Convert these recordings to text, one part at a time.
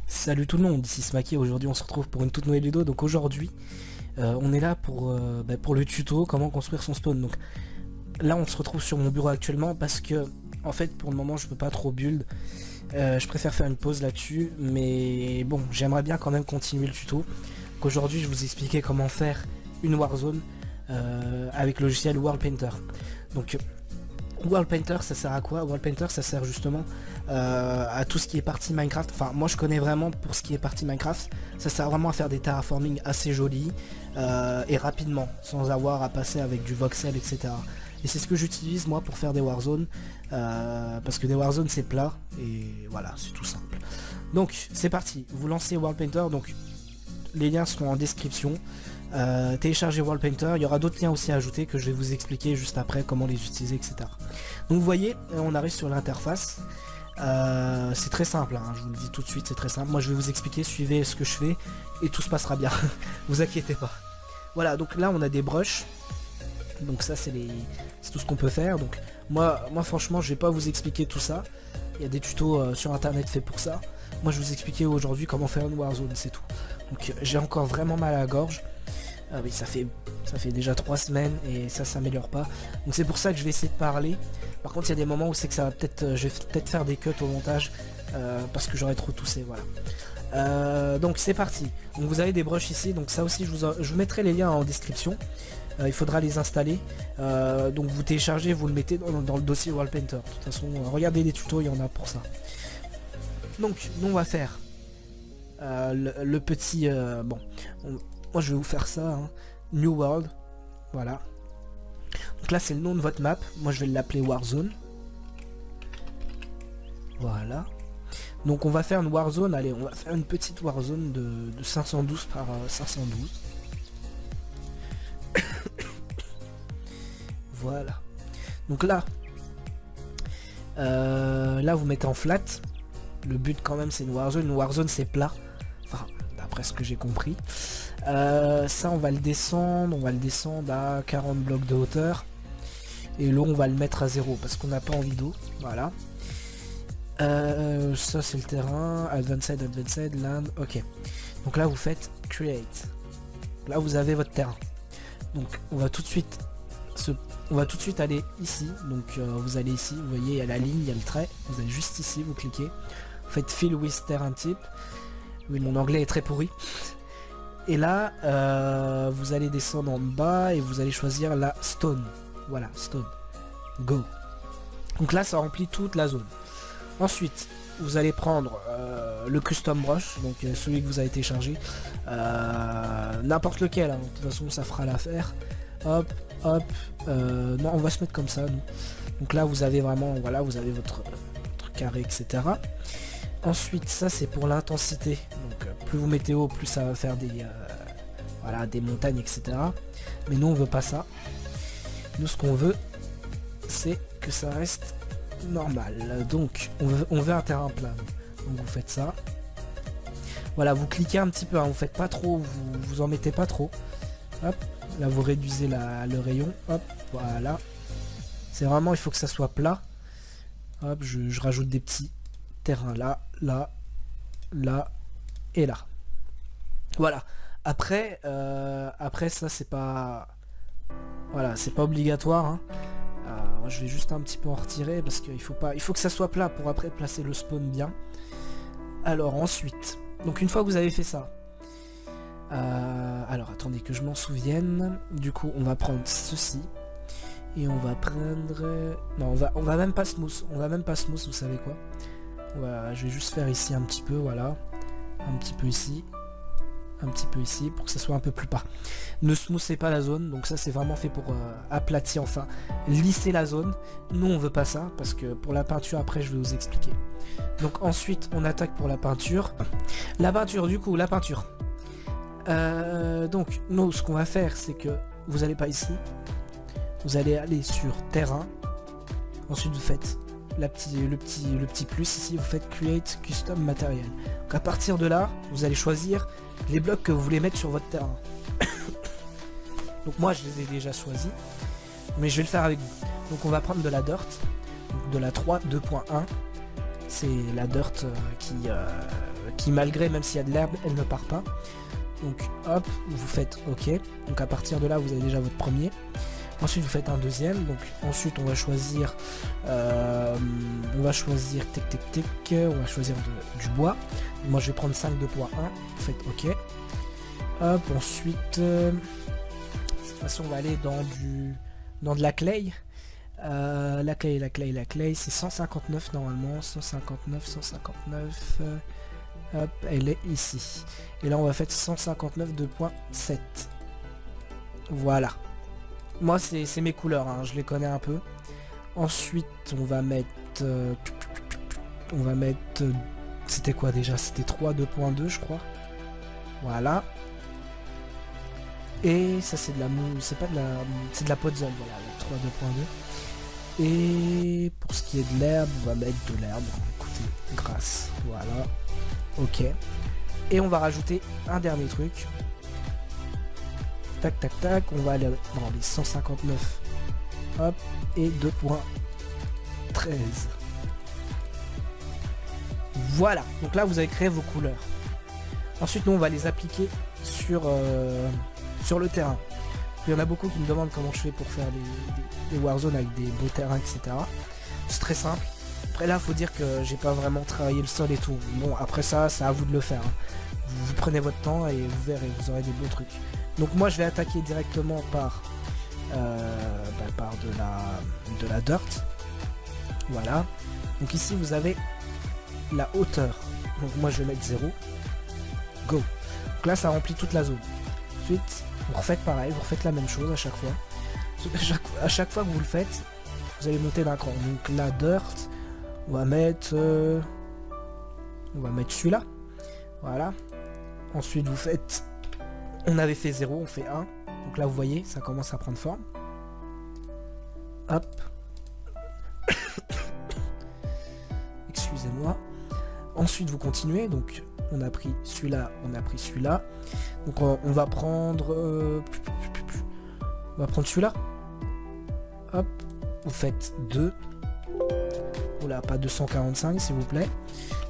Salut tout le monde, ici Smaki. Aujourd'hui on se retrouve pour une toute nouvelle vidéo. Donc aujourd'hui on est là pour le tuto comment construire son spawn. Donc là on se retrouve sur mon bureau actuellement parce que en fait pour le moment je peux pas trop build. Je préfère faire une pause là-dessus, mais bon, j'aimerais bien quand même continuer le tuto. Donc aujourd'hui je vais vous expliquer comment faire une Warzone avec le logiciel World Painter. Donc World Painter ça sert à quoi? World Painter ça sert justement à tout ce qui est partie Minecraft. Enfin moi je connais vraiment pour ce qui est partie Minecraft. Ça sert vraiment à faire des terraforming assez jolis et rapidement, sans avoir à passer avec du voxel, etc. Et c'est ce que j'utilise moi pour faire des Warzone, parce que des Warzone c'est plat et voilà, c'est tout simple. Donc c'est parti, vous lancez World Painter, donc les liens seront en description. Téléchargez World Painter, il y aura d'autres liens aussi à ajouter que je vais vous expliquer juste après comment les utiliser, etc. Donc vous voyez, on arrive sur l'interface. C'est très simple, hein, je vous le dis tout de suite, c'est très simple. Moi je vais vous expliquer, suivez ce que je fais et tout se passera bien. Vous inquiétez pas. Voilà, donc là on a des brushes. Donc ça c'est tout ce qu'on peut faire. Donc moi franchement je vais pas vous expliquer tout ça. Il y a des tutos sur internet faits pour ça. Moi je vais vous expliquer aujourd'hui comment faire une Warzone, c'est tout. Donc j'ai encore vraiment mal à la gorge. Ah oui, ça fait déjà 3 semaines et ça s'améliore pas. Donc c'est pour ça que je vais essayer de parler. Par contre il y a des moments où c'est que ça va peut-être, je vais peut-être faire des cuts au montage parce que j'aurais trop toussé, voilà. Donc c'est parti. Donc vous avez des brushes ici, donc ça aussi je vous mettrai les liens en description. Il faudra les installer. Donc vous téléchargez, vous le mettez dans le dossier World Painter. De toute façon, regardez les tutos, il y en a pour ça. Donc nous on va faire le petit bon. Moi je vais vous faire ça, hein. New World, voilà. Donc là c'est le nom de votre map, moi je vais l'appeler Warzone. Voilà. Donc on va faire une Warzone, allez on va faire une petite Warzone de 512 par 512. Voilà. Donc là, là vous mettez en flat. Le but quand même c'est une Warzone c'est plat. Enfin d'après ce que j'ai compris. Ça on va le descendre à 40 blocs de hauteur. Et l'eau on va le mettre à 0 parce qu'on n'a pas envie d'eau. Voilà. Ça c'est le terrain. Advanced, land. Ok. Donc là vous faites create. Là vous avez votre terrain. Donc on va tout de suite aller ici. Donc vous allez ici, vous voyez il y a la ligne, il y a le trait. Vous allez juste ici, vous cliquez. Vous faites fill with terrain type. Oui mon anglais est très pourri. Et là, vous allez descendre en bas et vous allez choisir la stone. Voilà, stone. Go. Donc là, ça remplit toute la zone. Ensuite, vous allez prendre le custom brush, donc celui que vous avez téléchargé. N'importe lequel, hein. De toute façon, ça fera l'affaire. Hop, hop. Non, on va se mettre comme ça, nous. Donc là, vous avez vraiment, voilà, vous avez votre carré, etc. Ensuite, ça c'est pour l'intensité. Donc plus vous mettez haut, plus ça va faire voilà, des montagnes, etc. Mais nous on veut pas ça. Nous ce qu'on veut, c'est que ça reste normal. Donc on veut un terrain plat. Donc vous faites ça. Voilà, vous cliquez un petit peu, hein, vous faites pas trop, vous en mettez pas trop. Hop, là vous réduisez le rayon. Hop, voilà. C'est vraiment, il faut que ça soit plat. Hop, je rajoute des petits terrain là, là, là et là. Voilà. Après ça c'est pas, voilà, c'est pas obligatoire. Hein. Je vais juste un petit peu en retirer parce qu'il faut que ça soit plat pour après placer le spawn bien. Alors ensuite, donc une fois que vous avez fait ça, alors attendez que je m'en souvienne. Du coup, on va prendre ceci. Et on va prendre... Non, on va même pas smooth. On va même pas smooth, vous savez quoi. Voilà, je vais juste faire ici un petit peu, voilà. Un petit peu ici. Un petit peu ici, pour que ça soit un peu plus bas. Ne smoothez pas la zone, donc ça c'est vraiment fait pour aplatir, enfin, lisser la zone. Nous on veut pas ça, parce que pour la peinture, après je vais vous expliquer. Donc ensuite, on attaque pour la peinture. La peinture, du coup, la peinture. Donc, nous, ce qu'on va faire, c'est que vous allez pas ici. Vous allez aller sur terrain. Ensuite vous faites le petit plus ici, vous faites create custom material. Donc à partir de là, vous allez choisir les blocs que vous voulez mettre sur votre terrain. Donc moi je les ai déjà choisis, mais je vais le faire avec vous. Donc on va prendre de la dirt, donc de la 3 2.1. C'est la dirt qui malgré, même s'il y a de l'herbe, elle ne part pas. Donc hop, vous faites OK. Donc à partir de là, vous avez déjà votre premier. Ensuite, vous faites un deuxième. Donc ensuite, on va choisir tic tic tic. On va choisir du bois. Moi, je vais prendre 5 de poids 1. Vous faites OK. Hop, ensuite, de toute façon, on va aller dans de la clay. La clay, c'est 159 normalement. 159. Hop, elle est ici. Et là, on va faire 159 2.7. Voilà. Moi, c'est mes couleurs, hein, je les connais un peu. Ensuite, on va mettre... c'était quoi déjà? C'était 3 2.2, je crois. Voilà. Et ça, c'est de la mou... C'est pas de la... C'est de la podzol, voilà, 3 2.2. Et pour ce qui est de l'herbe, on va mettre de l'herbe. Écoutez, grâce. Voilà. OK. Et on va rajouter un dernier truc. Tac, tac, tac. On va aller dans les 159. Hop. Et 2.13. Voilà. Donc là, vous avez créé vos couleurs. Ensuite, nous, on va les appliquer sur le terrain. Il y en a beaucoup qui me demandent comment je fais pour faire des Warzone avec des beaux terrains, etc. C'est très simple. Après là, faut dire que j'ai pas vraiment travaillé le sol et tout. Bon, après ça, c'est à vous de le faire. Hein. Vous prenez votre temps et vous verrez, vous aurez des beaux trucs. Donc moi, je vais attaquer directement par de la dirt. Voilà. Donc ici, vous avez la hauteur. Donc moi, je vais mettre 0. Go. Donc là, ça remplit toute la zone. Ensuite, vous refaites pareil, vous refaites la même chose à chaque fois. À chaque fois que vous le faites, vous allez monter d'un cran. Donc la dirt, on va mettre celui-là. Voilà. Ensuite, vous faites... On avait fait 0, on fait 1. Donc là, vous voyez, ça commence à prendre forme. Hop. Excusez-moi. Ensuite, vous continuez. Donc, on a pris celui-là, on a pris celui-là. Donc, on va prendre... on va prendre celui-là. Hop. Vous faites 2. Oula, pas 245, s'il vous plaît.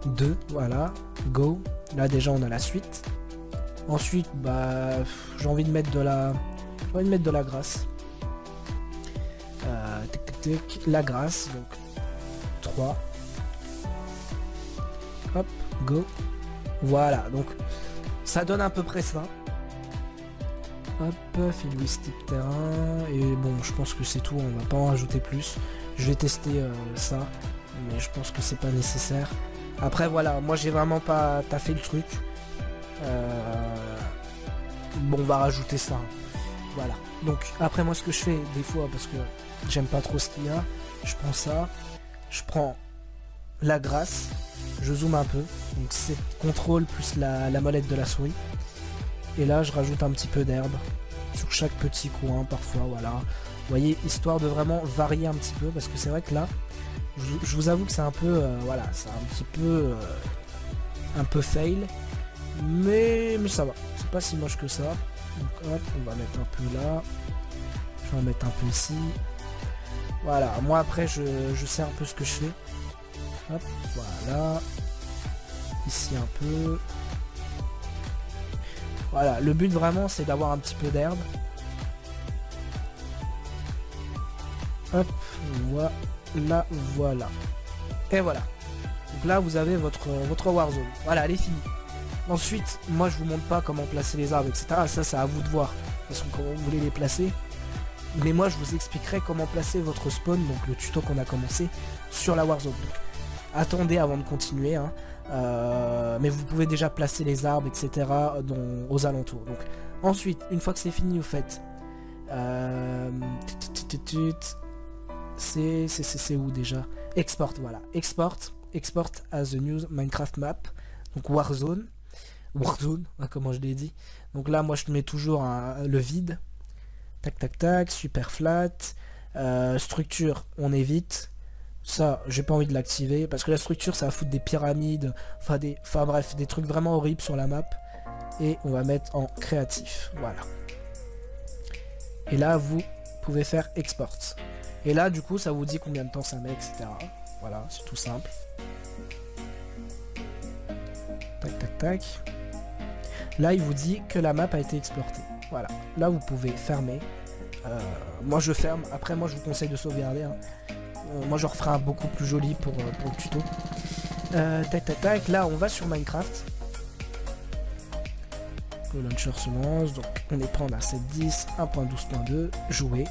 2, voilà. Go. Là, déjà, on a la suite. Ensuite, bah... j'ai envie de mettre de la... grasse. La grasse, donc 3. Hop, go. Voilà, donc ça donne à peu près ça. Hop, filouistique terrain. Et bon, je pense que c'est tout, on va pas en rajouter plus. Je vais tester ça, mais je pense que c'est pas nécessaire. Après voilà, moi j'ai vraiment pas taffé le truc. Bon, on va rajouter ça. Voilà. Donc après moi ce que je fais des fois, parce que j'aime pas trop ce qu'il y a, je prends ça, je prends la grasse, je zoome un peu, donc c'est contrôle plus la molette de la souris, et là je rajoute un petit peu d'herbe sur chaque petit coin parfois, voilà. Vous voyez, histoire de vraiment varier un petit peu, parce que c'est vrai que là, je vous avoue que c'est un peu, voilà, c'est un peu fail, mais ça va, c'est pas si moche que ça. Donc hop, on va mettre un peu là, je vais mettre un peu ici. Voilà, moi après je sais un peu ce que je fais. Hop, voilà. Ici un peu. Voilà, le but vraiment c'est d'avoir un petit peu d'herbe. Hop, voilà, voilà. Et voilà. Donc là vous avez votre Warzone. Voilà, elle est finie. Ensuite, moi je vous montre pas comment placer les arbres, etc. Ça c'est à vous de voir. De toute façon, comment vous voulez les placer. Mais moi je vous expliquerai comment placer votre spawn, donc le tuto qu'on a commencé sur la Warzone. Donc, attendez avant de continuer, hein. Mais vous pouvez déjà placer les arbres, etc. Aux alentours. Donc ensuite, une fois que c'est fini, vous faites c'est où déjà? Export, voilà. Export as the new Minecraft map. Donc Warzone, comment je l'ai dit. Donc là, moi je mets toujours le vide. Tac tac tac, super flat. Structure, on évite. Ça, j'ai pas envie de l'activer parce que la structure, ça va foutre des pyramides, enfin bref, des trucs vraiment horribles sur la map. Et on va mettre en créatif, voilà. Et là, vous pouvez faire export. Et là, du coup, ça vous dit combien de temps ça met, etc. Voilà, c'est tout simple. Tac tac. Là, il vous dit que la map a été exportée. Voilà. Là, vous pouvez fermer. Moi, je ferme. Après, moi, je vous conseille de sauvegarder. Hein. Moi, je referai un beaucoup plus joli pour le tuto. Tac, tac, tac. Là, on va sur Minecraft. Le launcher se lance. Donc, on est prendre à 7.10, 1.12.2. Jouer.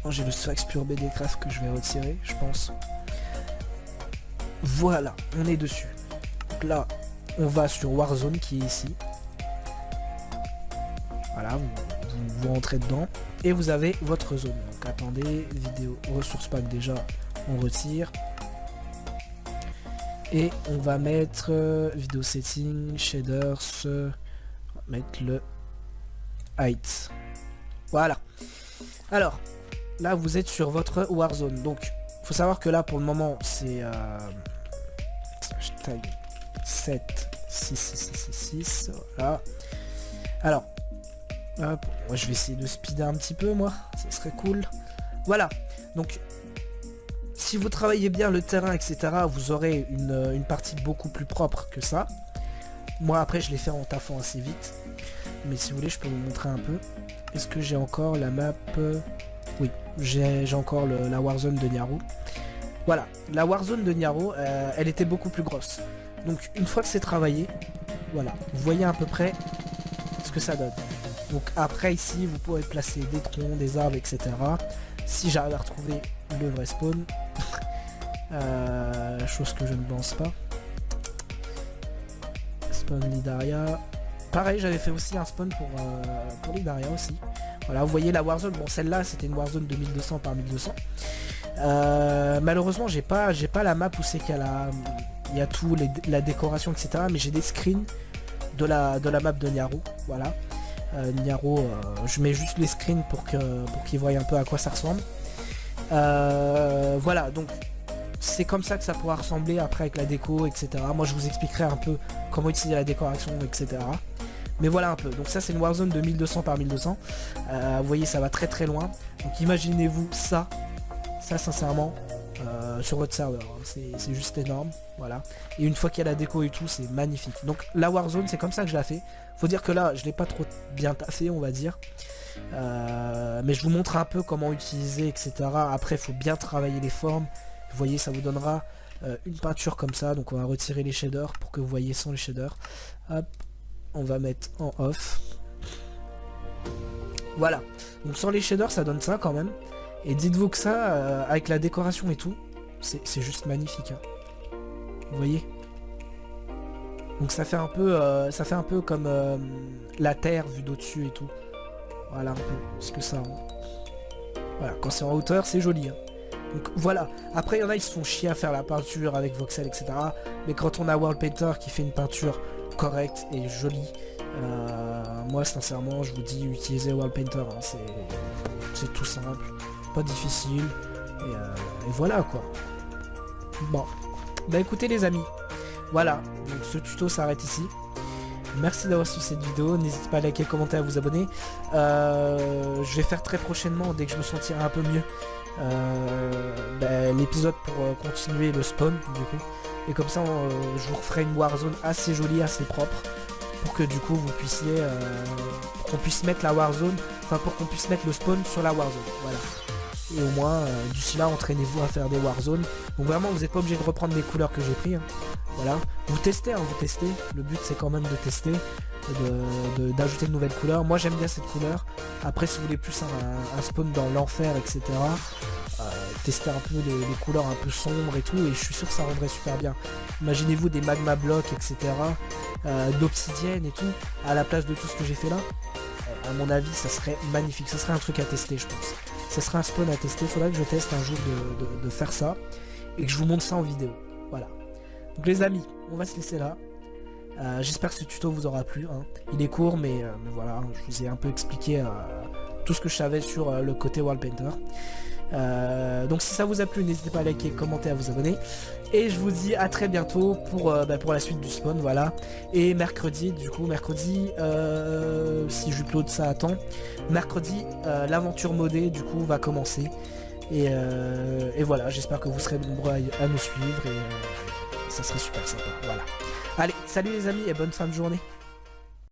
J'ai le Sphax Pure BDcraft que je vais retirer, je pense. Voilà, on est dessus. Donc là, on va sur Warzone qui est ici. Voilà, vous rentrez dedans. Et vous avez votre zone. Donc attendez, vidéo ressources pack déjà, on retire. Et on va mettre vidéo setting, shaders, on va mettre le height. Voilà. Alors, là vous êtes sur votre Warzone. Donc, faut savoir que là pour le moment c'est hashtag 76666. Voilà. Alors, hop, moi je vais essayer de speeder un petit peu, moi, ça serait cool. Voilà. Donc, si vous travaillez bien le terrain, etc., vous aurez une partie beaucoup plus propre que ça. Moi après je l'ai fait en taffant assez vite. Mais si vous voulez je peux vous montrer un peu. Est-ce que j'ai encore la map Oui, j'ai encore la Warzone de Niaro. Voilà, la Warzone de Niaro, elle était beaucoup plus grosse. Donc une fois que c'est travaillé, voilà, vous voyez à peu près ce que ça donne. Donc après ici, vous pourrez placer des troncs, des arbres, etc. Si j'arrive à retrouver le vrai spawn, chose que je ne pense pas. Spawn Lidaria. Pareil, j'avais fait aussi un spawn pour Lidaria aussi. Voilà, vous voyez la Warzone, bon celle-là c'était une Warzone de 1200 par 1200. Malheureusement j'ai pas la map où c'est qu'il y a tout, la décoration, etc. Mais j'ai des screens de la map de Niaro, voilà. Niaro, je mets juste les screens pour qu'ils voient un peu à quoi ça ressemble. Voilà, donc c'est comme ça que ça pourra ressembler après avec la déco, etc. Moi je vous expliquerai un peu comment utiliser la décoration, etc. Mais voilà un peu, donc ça c'est une Warzone de 1200 par 1200. Vous voyez ça va très très loin. Donc imaginez-vous ça sincèrement sur votre serveur, c'est juste énorme. Voilà. Et une fois qu'il y a la déco et tout, c'est magnifique. Donc la Warzone c'est comme ça que je la fais. Faut dire que là je l'ai pas trop bien taffé on va dire. Mais je vous montre un peu comment utiliser, etc. Après il faut bien travailler les formes. Vous voyez ça vous donnera une peinture comme ça. Donc on va retirer les shaders pour que vous voyez sans les shaders. Hop. On va mettre en off. Voilà. Donc sans les shaders ça donne ça quand même. Et dites-vous que ça, avec la décoration et tout, c'est juste magnifique. Hein. Vous voyez? Donc ça fait un peu comme la terre vue d'au-dessus et tout. Voilà un peu ce que ça rend. Voilà, quand c'est en hauteur c'est joli. Hein. Donc voilà. Après il y en a qui se font chier à faire la peinture avec voxel, etc. Mais quand on a World Painter qui fait une peinture correcte et jolie, moi sincèrement je vous dis utilisez World Painter, hein, c'est tout simple, pas difficile et voilà quoi. Bon, bah écoutez les amis, voilà, donc ce tuto s'arrête ici. Merci d'avoir suivi cette vidéo, n'hésitez pas à liker, commenter, à vous abonner. Je vais faire très prochainement, dès que je me sentirai un peu mieux, l'épisode pour continuer le spawn du coup. Et comme ça je vous referai une Warzone assez jolie, assez propre, pour que du coup vous puissiez, pour qu'on puisse mettre la Warzone, enfin pour qu'on puisse mettre le spawn sur la Warzone, voilà. Et au moins, d'ici là, entraînez-vous à faire des Warzone. Donc vraiment, vous n'êtes pas obligé de reprendre les couleurs que j'ai pris, hein. Voilà. Vous testez, hein, vous testez. Le but c'est quand même de tester, d'ajouter de nouvelles couleurs. Moi j'aime bien cette couleur. Après si vous voulez plus un spawn dans l'enfer, etc. Tester un peu les couleurs un peu sombres et tout, et je suis sûr que ça rendrait super bien. Imaginez-vous des magma blocs, etc. D'obsidienne et tout, à la place de tout ce que j'ai fait là. À mon avis ça serait magnifique, ça serait un truc à tester je pense. Ça serait un spawn à tester, faudrait que je teste un jour de faire ça, et que je vous montre ça en vidéo. Voilà. Donc les amis, on va se laisser là. J'espère que ce tuto vous aura plu, hein. Il est court mais voilà, je vous ai un peu expliqué tout ce que je savais sur le côté World Painter. Donc si ça vous a plu, n'hésitez pas à liker, commenter, à vous abonner. Et je vous dis à très bientôt pour la suite du spawn, voilà. Et mercredi, du coup, si j'upload ça à temps, mercredi, l'aventure modée, du coup, va commencer. Et voilà, j'espère que vous serez nombreux à nous suivre et ça serait super sympa. Voilà. Allez, salut les amis et bonne fin de journée.